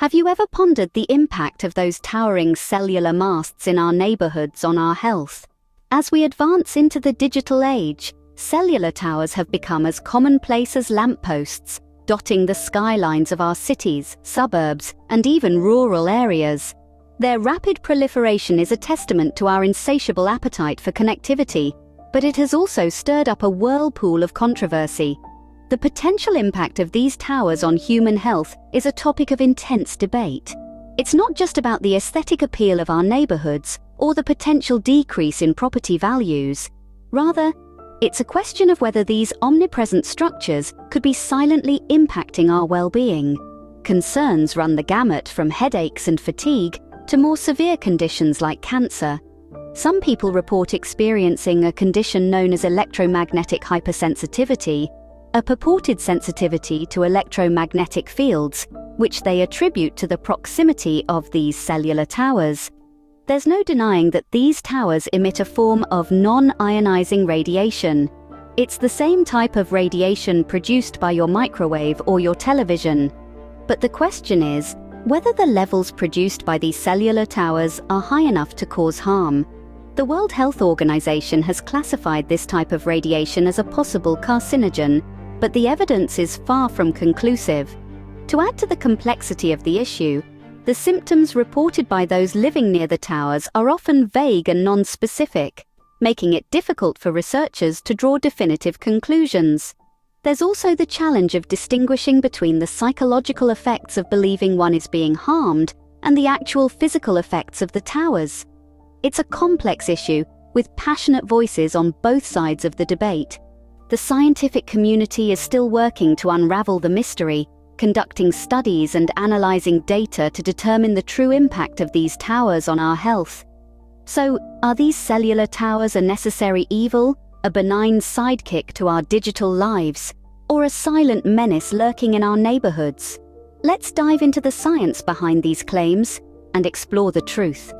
Have you ever pondered the impact of those towering cellular masts in our neighborhoods on our health? As we advance into the digital age, cellular towers have become as commonplace as lampposts, dotting the skylines of our cities, suburbs, and even rural areas. Their rapid proliferation is a testament to our insatiable appetite for connectivity, but it has also stirred up a whirlpool of controversy. The potential impact of these towers on human health is a topic of intense debate. It's not just about the aesthetic appeal of our neighborhoods or the potential decrease in property values. Rather, it's a question of whether these omnipresent structures could be silently impacting our well-being. Concerns run the gamut from headaches and fatigue to more severe conditions like cancer. Some people report experiencing a condition known as electromagnetic hypersensitivity, a purported sensitivity to electromagnetic fields, which they attribute to the proximity of these cellular towers. There's no denying that these towers emit a form of non-ionizing radiation. It's the same type of radiation produced by your microwave or your television. But the question is whether the levels produced by these cellular towers are high enough to cause harm. The World Health Organization has classified this type of radiation as a possible carcinogen, but the evidence is far from conclusive. To add to the complexity of the issue, the symptoms reported by those living near the towers are often vague and non-specific, making it difficult for researchers to draw definitive conclusions. There's also the challenge of distinguishing between the psychological effects of believing one is being harmed and the actual physical effects of the towers. It's a complex issue, with passionate voices on both sides of the debate. The scientific community is still working to unravel the mystery, conducting studies and analyzing data to determine the true impact of these towers on our health. So, are these cellular towers a necessary evil, a benign sidekick to our digital lives, or a silent menace lurking in our neighborhoods? Let's dive into the science behind these claims and explore the truth.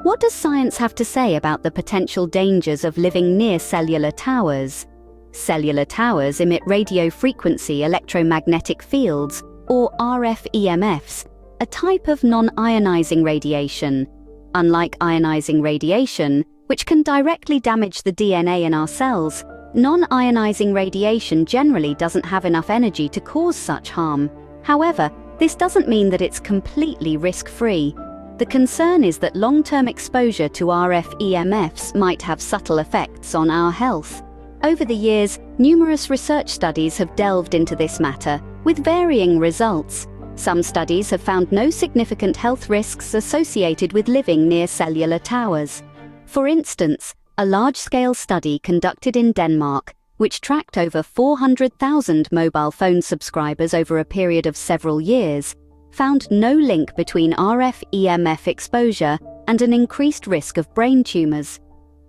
What does science have to say about the potential dangers of living near cellular towers? Cellular towers emit radio frequency electromagnetic fields, or RF EMFs, a type of non-ionizing radiation. Unlike ionizing radiation, which can directly damage the DNA in our cells, non-ionizing radiation generally doesn't have enough energy to cause such harm. However, this doesn't mean that it's completely risk-free. The concern is that long-term exposure to RF EMFs might have subtle effects on our health. Over the years, numerous research studies have delved into this matter, with varying results. Some studies have found no significant health risks associated with living near cellular towers. For instance, a large-scale study conducted in Denmark, which tracked over 400,000 mobile phone subscribers over a period of several years, found no link between RF EMF exposure and an increased risk of brain tumors.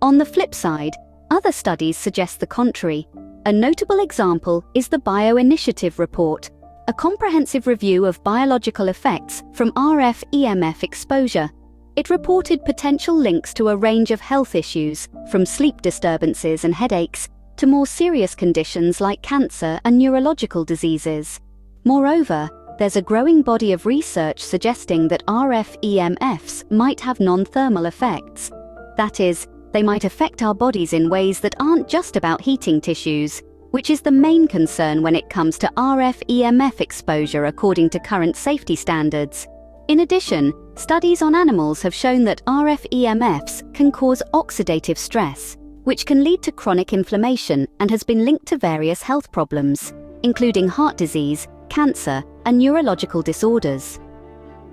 On the flip side, other studies suggest the contrary. A notable example is the BioInitiative report, a comprehensive review of biological effects from RF EMF exposure. It reported potential links to a range of health issues, from sleep disturbances and headaches to more serious conditions like cancer and neurological diseases. Moreover, there's a growing body of research suggesting that RF EMFs might have non-thermal effects. That is, they might affect our bodies in ways that aren't just about heating tissues, which is the main concern when it comes to RF EMF exposure according to current safety standards. In addition, studies on animals have shown that RF EMFs can cause oxidative stress, which can lead to chronic inflammation and has been linked to various health problems, including heart disease, cancer, and neurological disorders.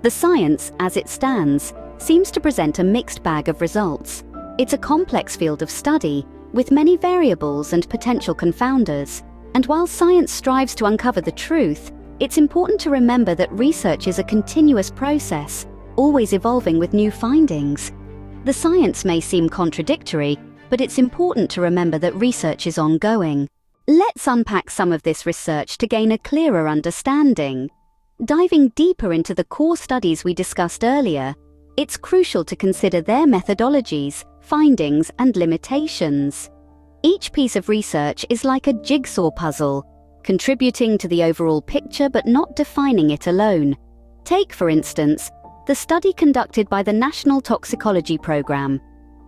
The science, as it stands, seems to present a mixed bag of results. It's a complex field of study, with many variables and potential confounders, and while science strives to uncover the truth, it's important to remember that research is a continuous process, always evolving with new findings. The science may seem contradictory, but it's important to remember that research is ongoing. Let's unpack some of this research to gain a clearer understanding. Diving deeper into the core studies we discussed earlier, it's crucial to consider their methodologies, findings, and limitations. Each piece of research is like a jigsaw puzzle. contributing to the overall picture but not defining it alone. Take, for instance, the study conducted by the National Toxicology Program.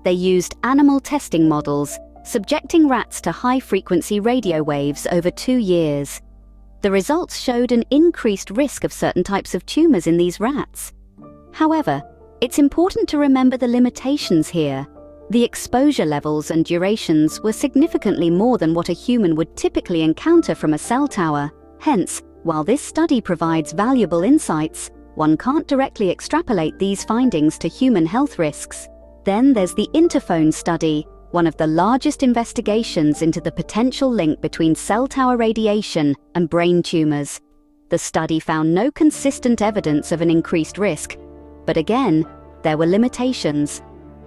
They used animal testing models, subjecting rats to high-frequency radio waves over 2 years. The results showed an increased risk of certain types of tumors in these rats. However, it's important to remember the limitations here. The exposure levels and durations were significantly more than what a human would typically encounter from a cell tower. Hence, while this study provides valuable insights, one can't directly extrapolate these findings to human health risks. Then there's the Interphone study, one of the largest investigations into the potential link between cell tower radiation and brain tumors. The study found no consistent evidence of an increased risk, but again, there were limitations.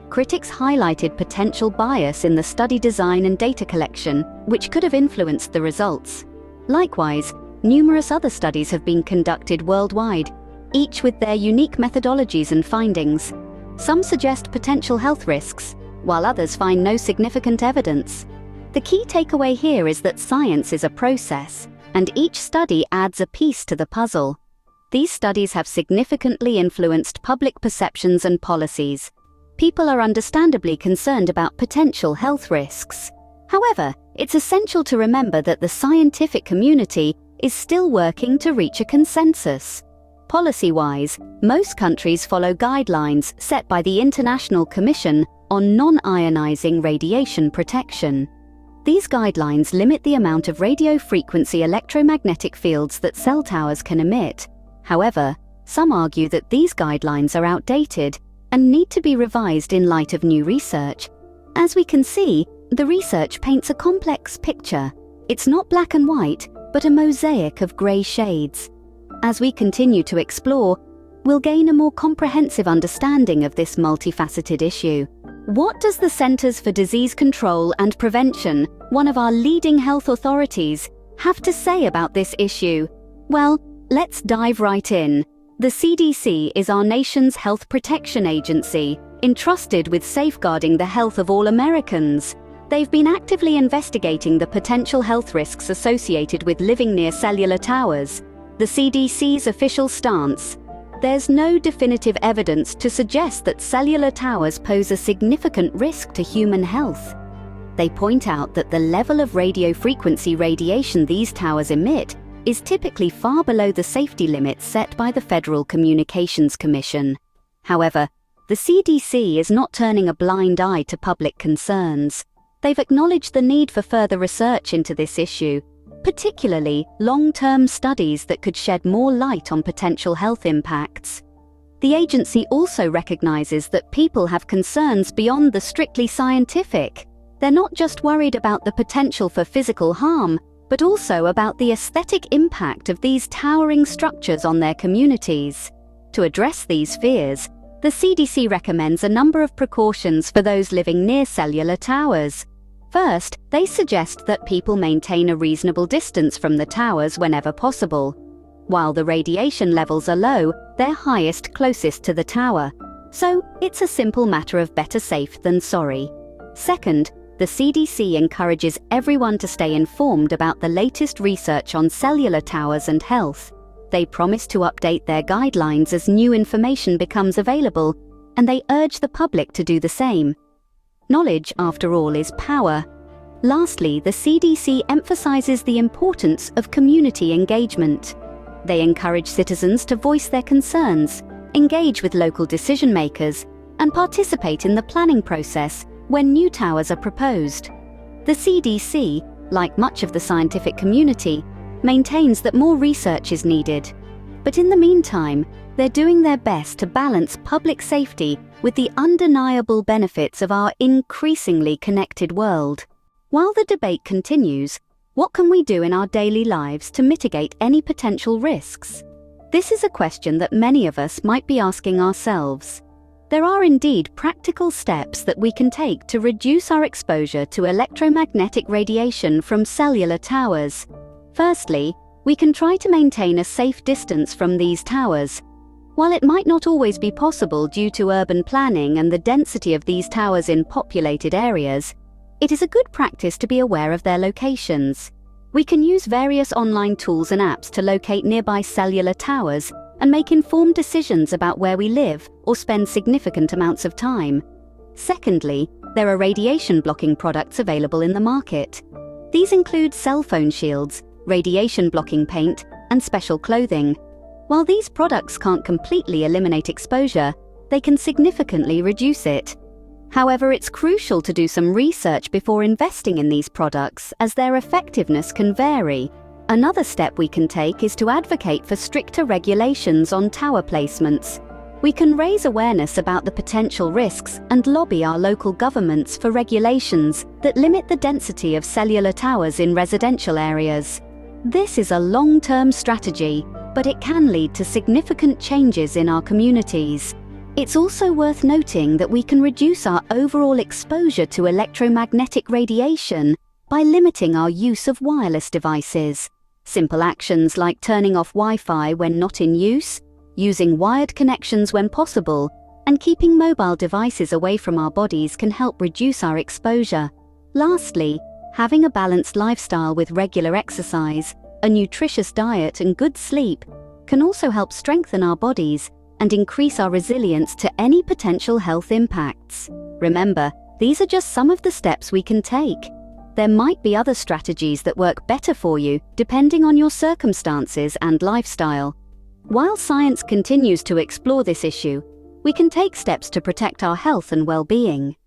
Critics highlighted potential bias in the study design and data collection, which could have influenced the results. Likewise, numerous other studies have been conducted worldwide, each with their unique methodologies and findings. Some suggest potential health risks, while others find no significant evidence. The key takeaway here is that science is a process, and each study adds a piece to the puzzle. These studies have significantly influenced public perceptions and policies. People are understandably concerned about potential health risks. However, it's essential to remember that the scientific community is still working to reach a consensus. Policy-wise, most countries follow guidelines set by the International Commission on Non-Ionizing Radiation Protection. These guidelines limit the amount of radio-frequency electromagnetic fields that cell towers can emit. However, some argue that these guidelines are outdated and need to be revised in light of new research. As we can see, the research paints a complex picture. It's not black and white, but a mosaic of grey shades. As we continue to explore, we'll gain a more comprehensive understanding of this multifaceted issue. What does the Centers for Disease Control and Prevention, one of our leading health authorities, have to say about this issue? Well, let's dive right in. The CDC is our nation's health protection agency, entrusted with safeguarding the health of all Americans. They've been actively investigating the potential health risks associated with living near cellular towers. The CDC's official stance: there's no definitive evidence to suggest that cellular towers pose a significant risk to human health. They point out that the level of radio frequency radiation these towers emit is typically far below the safety limits set by the Federal Communications Commission. However, the CDC is not turning a blind eye to public concerns. They've acknowledged the need for further research into this issue, particularly long-term studies that could shed more light on potential health impacts. The agency also recognizes that people have concerns beyond the strictly scientific. They're not just worried about the potential for physical harm, but also about the aesthetic impact of these towering structures on their communities. To address these fears, the CDC recommends a number of precautions for those living near cellular towers. First, they suggest that people maintain a reasonable distance from the towers whenever possible. While the radiation levels are low, they're highest closest to the tower. So, it's a simple matter of better safe than sorry. Second, the CDC encourages everyone to stay informed about the latest research on cellular towers and health. They promise to update their guidelines as new information becomes available, and they urge the public to do the same. Knowledge, after all, is power. Lastly, the CDC emphasizes the importance of community engagement. They encourage citizens to voice their concerns, engage with local decision makers, and participate in the planning process when new towers are proposed. The CDC, like much of the scientific community, maintains that more research is needed. But in the meantime, they're doing their best to balance public safety with the undeniable benefits of our increasingly connected world. While the debate continues, what can we do in our daily lives to mitigate any potential risks? This is a question that many of us might be asking ourselves. There are indeed practical steps that we can take to reduce our exposure to electromagnetic radiation from cellular towers. Firstly, we can try to maintain a safe distance from these towers. While it might not always be possible due to urban planning and the density of these towers in populated areas, it is a good practice to be aware of their locations. We can use various online tools and apps to locate nearby cellular towers and make informed decisions about where we live or spend significant amounts of time. Secondly, there are radiation blocking products available in the market. These include cell phone shields, radiation blocking paint, and special clothing. While these products can't completely eliminate exposure, they can significantly reduce it. However, it's crucial to do some research before investing in these products, as their effectiveness can vary. Another step we can take is to advocate for stricter regulations on tower placements. We can raise awareness about the potential risks and lobby our local governments for regulations that limit the density of cellular towers in residential areas. This is a long-term strategy, but it can lead to significant changes in our communities. It's also worth noting that we can reduce our overall exposure to electromagnetic radiation by limiting our use of wireless devices. Simple actions like turning off Wi-Fi when not in use, using wired connections when possible, and keeping mobile devices away from our bodies can help reduce our exposure. Lastly, having a balanced lifestyle with regular exercise, a nutritious diet, and good sleep can also help strengthen our bodies and increase our resilience to any potential health impacts. Remember, these are just some of the steps we can take. There might be other strategies that work better for you, depending on your circumstances and lifestyle. While science continues to explore this issue, we can take steps to protect our health and well-being.